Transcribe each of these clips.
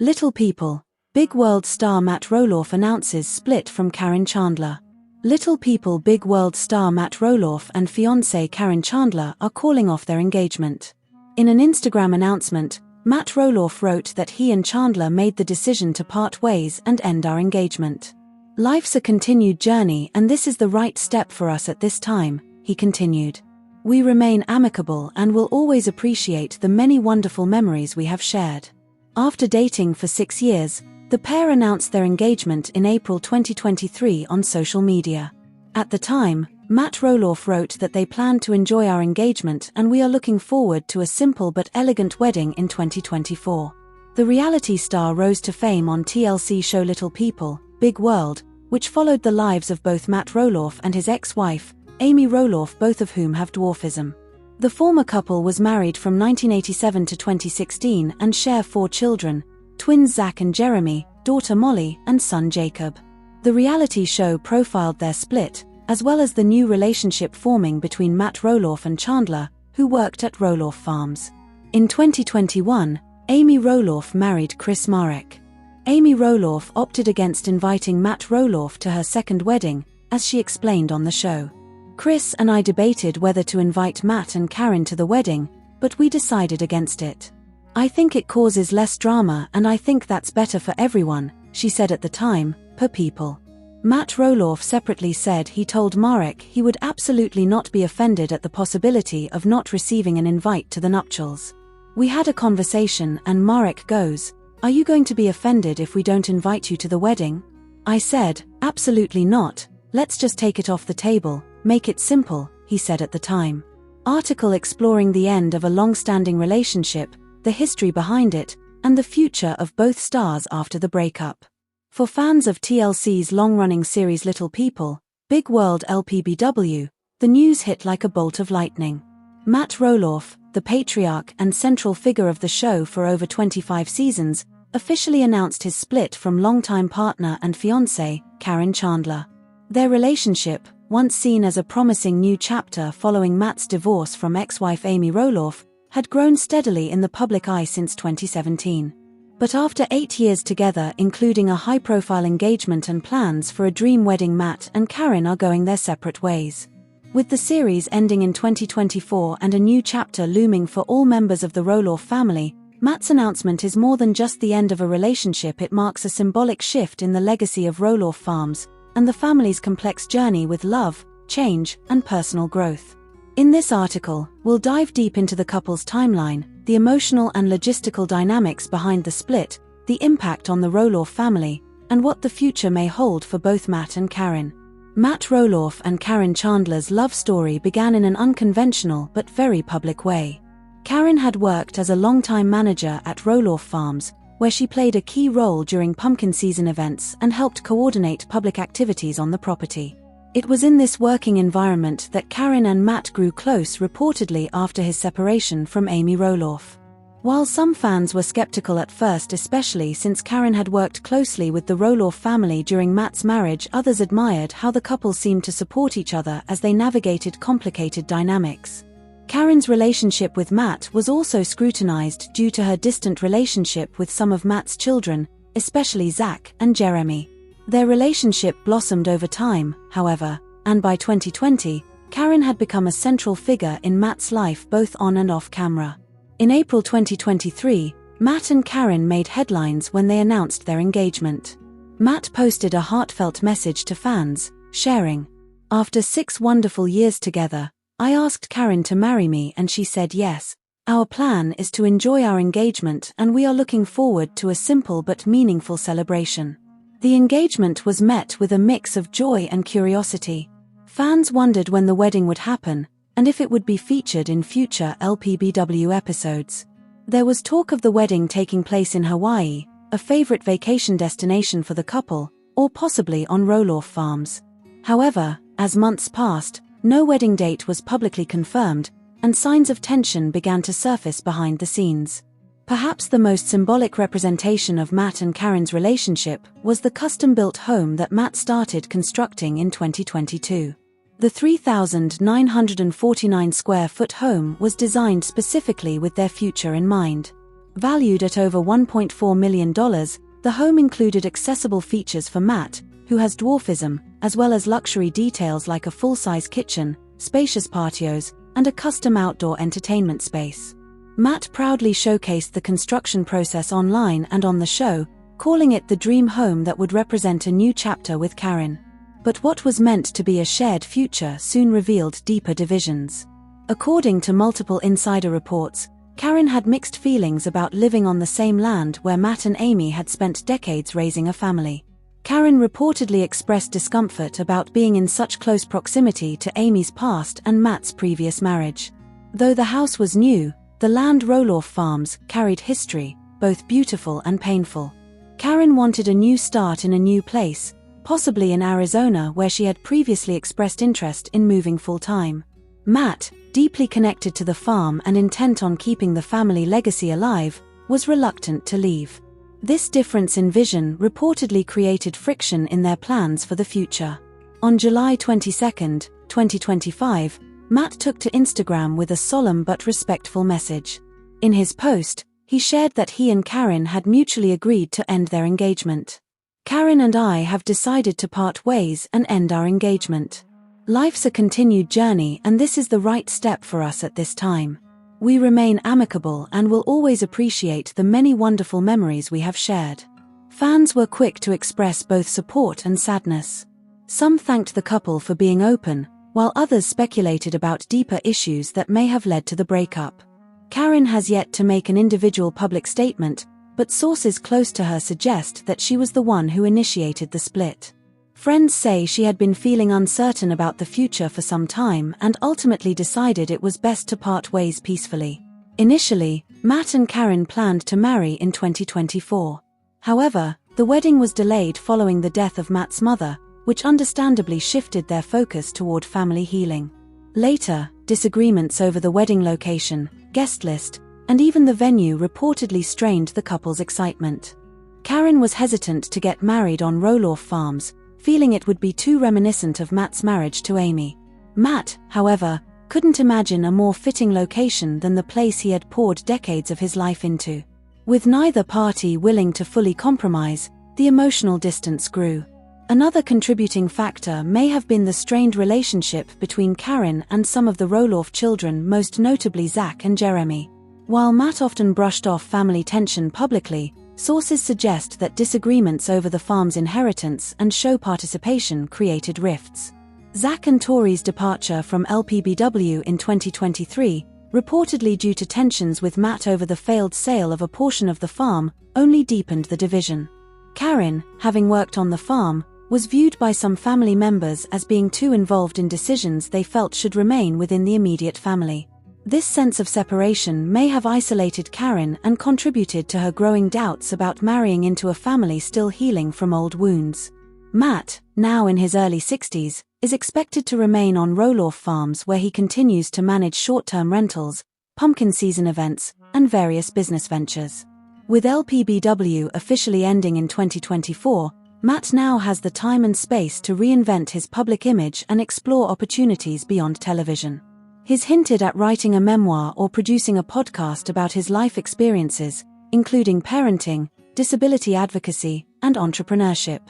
Little People. Big World star Matt Roloff announces split from Caryn Chandler. Little People Big World star Matt Roloff and fiancée Caryn Chandler are calling off their engagement. In an Instagram announcement, Matt Roloff wrote that he and Chandler made the decision to part ways and end our engagement. "Life's a continued journey and this is the right step for us at this time," he continued. "We remain amicable and will always appreciate the many wonderful memories we have shared." After dating for 6 years, the pair announced their engagement in April 2023 on social media. At the time, Matt Roloff wrote that they planned to enjoy our engagement and we are looking forward to a simple but elegant wedding in 2024. The reality star rose to fame on TLC show Little People, Big World, which followed the lives of both Matt Roloff and his ex-wife, Amy Roloff, both of whom have dwarfism. The former couple was married from 1987 to 2016 and share 4 children, twins Zach and Jeremy, daughter Molly, and son Jacob. The reality show profiled their split, as well as the new relationship forming between Matt Roloff and Chandler, who worked at Roloff Farms. In 2021, Amy Roloff married Chris Marek. Amy Roloff opted against inviting Matt Roloff to her second wedding, as she explained on the show. "Chris and I debated whether to invite Matt and Caryn to the wedding, but we decided against it. I think it causes less drama and I think that's better for everyone," she said at the time, per People. Matt Roloff separately said he told Marek he would absolutely not be offended at the possibility of not receiving an invite to the nuptials. "We had a conversation and Marek goes, 'Are you going to be offended if we don't invite you to the wedding?' I said, 'Absolutely not, let's just take it off the table, make it simple,'" he said at the time. Article exploring the end of a long-standing relationship, the history behind it, and the future of both stars after the breakup. For fans of TLC's long-running series Little People, Big World (LPBW), the news hit like a bolt of lightning. Matt Roloff, the patriarch and central figure of the show for over 25 seasons, officially announced his split from longtime partner and fiancée, Caryn Chandler. Their relationship, once seen as a promising new chapter following Matt's divorce from ex-wife Amy Roloff, had grown steadily in the public eye since 2017. But after 8 years together, including a high-profile engagement and plans for a dream wedding, Matt and Caryn are going their separate ways. With the series ending in 2024 and a new chapter looming for all members of the Roloff family, Matt's announcement is more than just the end of a relationship. It marks a symbolic shift in the legacy of Roloff Farms and the family's complex journey with love, change, and personal growth. In this article, we'll dive deep into the couple's timeline, the emotional and logistical dynamics behind the split, the impact on the Roloff family, and what the future may hold for both Matt and Caryn. Matt Roloff and Caryn Chandler's love story began in an unconventional but very public way. Caryn had worked as a longtime manager at Roloff Farms, where she played a key role during pumpkin season events and helped coordinate public activities on the property. It was in this working environment that Caryn and Matt grew close, reportedly after his separation from Amy Roloff. While some fans were skeptical at first, especially since Caryn had worked closely with the Roloff family during Matt's marriage, others admired how the couple seemed to support each other as they navigated complicated dynamics. Caryn's relationship with Matt was also scrutinized due to her distant relationship with some of Matt's children, especially Zach and Jeremy. Their relationship blossomed over time, however, and by 2020, Caryn had become a central figure in Matt's life both on and off camera. In April 2023, Matt and Caryn made headlines when they announced their engagement. Matt posted a heartfelt message to fans, sharing, "After 6 wonderful years together, I asked Caryn to marry me and she said yes. Our plan is to enjoy our engagement and we are looking forward to a simple but meaningful celebration." The engagement was met with a mix of joy and curiosity. Fans wondered when the wedding would happen, and if it would be featured in future LPBW episodes. There was talk of the wedding taking place in Hawaii, a favorite vacation destination for the couple, or possibly on Roloff Farms. However, as months passed, no wedding date was publicly confirmed, and signs of tension began to surface behind the scenes. Perhaps the most symbolic representation of Matt and Caryn's relationship was the custom-built home that Matt started constructing in 2022. The 3,949 square foot home was designed specifically with their future in mind. Valued at over $1.4 million, the home included accessible features for Matt, who has dwarfism, as well as luxury details like a full-size kitchen, spacious patios, and a custom outdoor entertainment space. Matt proudly showcased the construction process online and on the show, calling it the dream home that would represent a new chapter with Caryn. But what was meant to be a shared future soon revealed deeper divisions. According to multiple insider reports, Caryn had mixed feelings about living on the same land where Matt and Amy had spent decades raising a family. Caryn reportedly expressed discomfort about being in such close proximity to Amy's past and Matt's previous marriage. Though the house was new, the land Roloff farms carried history, both beautiful and painful. Caryn wanted a new start in a new place, possibly in Arizona where she had previously expressed interest in moving full-time. Matt, deeply connected to the farm and intent on keeping the family legacy alive, was reluctant to leave. This difference in vision reportedly created friction in their plans for the future. On July 22, 2025, Matt took to Instagram with a solemn but respectful message. In his post, he shared that he and Caryn had mutually agreed to end their engagement. "Caryn and I have decided to part ways and end our engagement. Life's a continued journey and this is the right step for us at this time. We remain amicable and will always appreciate the many wonderful memories we have shared." Fans were quick to express both support and sadness. Some thanked the couple for being open, while others speculated about deeper issues that may have led to the breakup. Caryn has yet to make an individual public statement, but sources close to her suggest that she was the one who initiated the split. Friends say she had been feeling uncertain about the future for some time and ultimately decided it was best to part ways peacefully. Initially, Matt and Caryn planned to marry in 2024. However, the wedding was delayed following the death of Matt's mother, which understandably shifted their focus toward family healing. Later, disagreements over the wedding location, guest list, and even the venue reportedly strained the couple's excitement. Caryn was hesitant to get married on Roloff Farms, feeling it would be too reminiscent of Matt's marriage to Amy. Matt, however, couldn't imagine a more fitting location than the place he had poured decades of his life into. With neither party willing to fully compromise, the emotional distance grew. Another contributing factor may have been the strained relationship between Caryn and some of the Roloff children, most notably Zach and Jeremy. While Matt often brushed off family tension publicly, sources suggest that disagreements over the farm's inheritance and show participation created rifts. Zach and Tori's departure from lpbw in 2023, reportedly due to tensions with Matt over the failed sale of a portion of the farm, only deepened the division. Caryn, having worked on the farm, was viewed by some family members as being too involved in decisions they felt should remain within the immediate family. This sense of separation may have isolated Caryn and contributed to her growing doubts about marrying into a family still healing from old wounds. Matt, now in his early 60s, is expected to remain on Roloff Farms where he continues to manage short-term rentals, pumpkin season events, and various business ventures. With lpbw officially ending in 2024, Matt now has the time and space to reinvent his public image and explore opportunities beyond television. He's hinted at writing a memoir or producing a podcast about his life experiences, including parenting, disability advocacy, and entrepreneurship.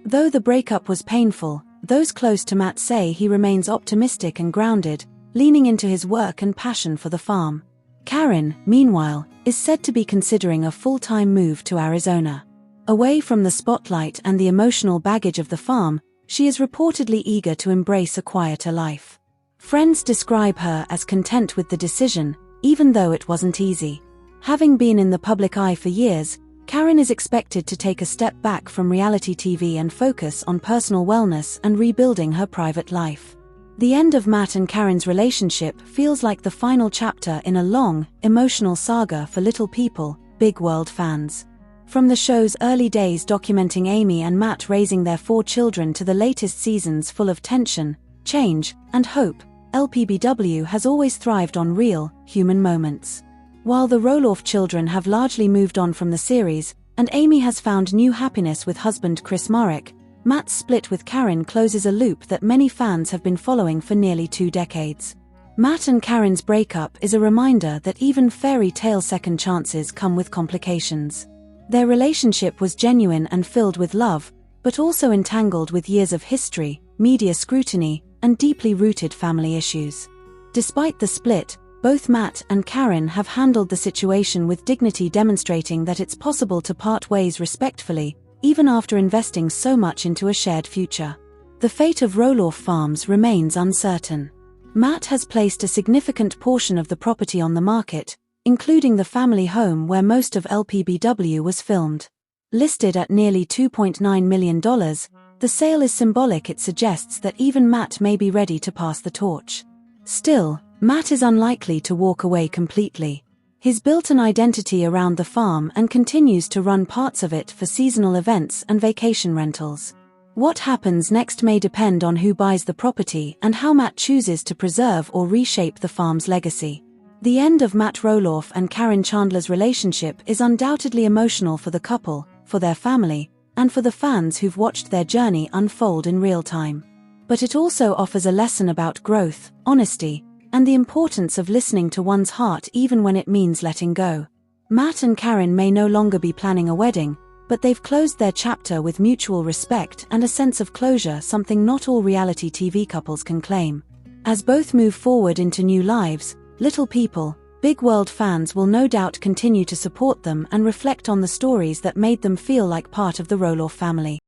Though the breakup was painful, those close to Matt say he remains optimistic and grounded, leaning into his work and passion for the farm. Caryn, meanwhile, is said to be considering a full-time move to Arizona. Away from the spotlight and the emotional baggage of the farm, she is reportedly eager to embrace a quieter life. Friends describe her as content with the decision, even though it wasn't easy. Having been in the public eye for years, Caryn is expected to take a step back from reality TV and focus on personal wellness and rebuilding her private life. The end of Matt and Caryn's relationship feels like the final chapter in a long, emotional saga for Little People, Big World fans. From the show's early days documenting Amy and Matt raising their 4 children to the latest seasons full of tension, change, and hope, lpbw has always thrived on real, human moments. While the Roloff children have largely moved on from the series, and Amy has found new happiness with husband Chris Marek, Matt's split with Caryn closes a loop that many fans have been following for nearly 2 decades. Matt and Caryn's breakup is a reminder that even fairy tale second chances come with complications. Their relationship was genuine and filled with love, but also entangled with years of history, media scrutiny, and deeply rooted family issues. Despite the split, both Matt and Caryn have handled the situation with dignity, demonstrating that it's possible to part ways respectfully, even after investing so much into a shared future. The fate of Roloff Farms remains uncertain. Matt has placed a significant portion of the property on the market, including the family home where most of lpbw was filmed. Listed at nearly $2.9 million, the sale is symbolic. It suggests that even Matt may be ready to pass the torch. Still, Matt is unlikely to walk away completely. He's built an identity around the farm and continues to run parts of it for seasonal events and vacation rentals. What happens next may depend on who buys the property and how Matt chooses to preserve or reshape the farm's legacy. The end of Matt Roloff and Caryn Chandler's relationship is undoubtedly emotional for the couple, for their family, and for the fans who've watched their journey unfold in real time. But it also offers a lesson about growth, honesty, and the importance of listening to one's heart even when it means letting go. Matt and Caryn may no longer be planning a wedding, but they've closed their chapter with mutual respect and a sense of closure, something not all reality TV couples can claim. As both move forward into new lives, Little People, Big World fans will no doubt continue to support them and reflect on the stories that made them feel like part of the Roloff family.